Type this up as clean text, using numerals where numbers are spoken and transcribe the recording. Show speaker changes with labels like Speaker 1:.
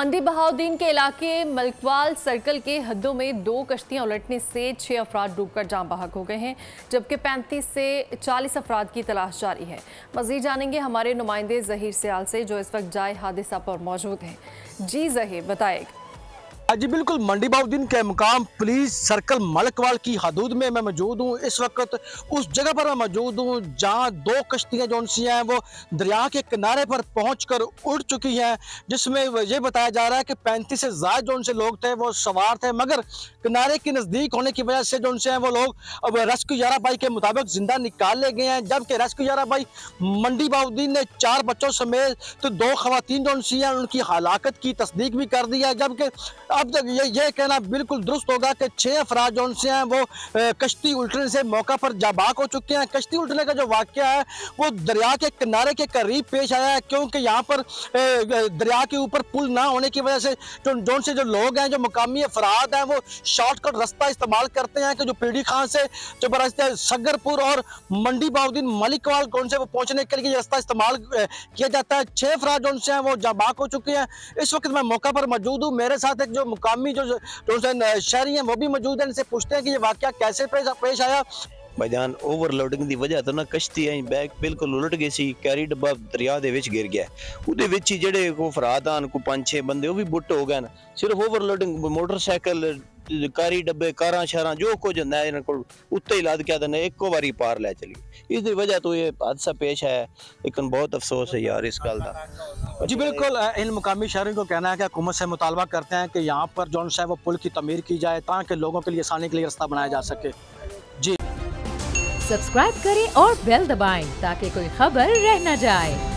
Speaker 1: मंडी बहाउद्दीन के इलाके मलकवाल सर्कल के हद्दों में 2 कश्तियां उलटने से 6 अफराद डूबकर जान बहक हो गए हैं, जबकि 35 से 40 अफराद की तलाश जारी है। मजीद जानेंगे हमारे नुमाइंदे जहीर सियाल से, जो इस वक्त जाए हादसा पर मौजूद हैं। जी जहीर, बताएगा।
Speaker 2: जी बिल्कुल, मंडी बहाउद्दीन के मुकाम पुलिस सर्कल मलकवाल की हदूद में मैं मौजूद हूँ। इस वक्त उस जगह पर मैं मौजूद हूँ जहाँ 2 कश्तियाँ जो सी हैं वो दरिया के किनारे पर पहुँचकर उड़ चुकी हैं, जिसमें ये बताया जा रहा है कि 35 से ज़्यादा जो से लोग थे वो सवार थे, मगर किनारे के नज़दीक होने की वजह से जो से हैं वो लोग अब रेस्क्यू यारा भाई के मुताबिक जिंदा निकाल ले गए हैं। जबकि रेस्क्यू यारा भाई मंडी बहाउद्दीन ने 4 बच्चों समेत तो 2 खवातीन जो सी हैं उनकी हलाकत की तस्दीक भी कर दी है। जबकि अब तक ये कहना बिल्कुल दुरुस्त होगा कि 6 अफराद जो से हैं वो कश्ती उल्टने से मौका पर जाबाक हो चुके हैं। कश्ती उल्टने का जो वाक़या है वो दरिया के किनारे के करीब पेश आया है, क्योंकि यहाँ पर दरिया के ऊपर पुल ना होने की वजह से जो लोग हैं, जो मुकामी अफराद हैं, वो शॉर्टकट रास्ता इस्तेमाल करते हैं कि जो पीड़ी खान से जो रास्ते सगरपुर और मंडी बहाउद्दीन मलिकवाल कौन से वो पहुँचने के लिए रास्ता इस्तेमाल किया जाता है। 6 अफराद जो से हैं वो जाबाक हो चुके हैं। इस वक्त मैं मौका पर मौजूद हूँ, मेरे साथ एक जो मुकामी जो शहरी हैं वो भी मौजूद हैं। इनसे पूछते हैं कि ये वाकया कैसे पेश आया।
Speaker 3: भाईजान ओवरलोडिंग की वजह तो ना कश्ती आई बैग बिल्कुल उलट गई सी। कैरी डब्बा दरिया दे विच गिर गया, उहदे विच ही जेडे को फराद आन को 5-6 बंदे वो भी बुट हो गए। सिर्फ ओवरलोडिंग मोटरसाइकिल कारी डब्बे कारां शारां जो कुछ होंदा है इन्हां कोल उत्ते ही लाद के आदे ने एको बारी पार लै चली। इस वजह तो ये हादसा पेश आया, लेकिन बहुत अफसोस है यार इस गल का।
Speaker 2: जी बिल्कुल, इन मुकामी शहरों को कहना है कि हुकूमत से मुतालबा करते हैं कि यहाँ पर जो है वो पुल की तमीर की जाए ताकि लोगों के लिए आसानी के लिए रास्ता बनाया जा सके। जी
Speaker 4: सब्सक्राइब करें और बेल दबाएं ताकि कोई खबर रह न जाए।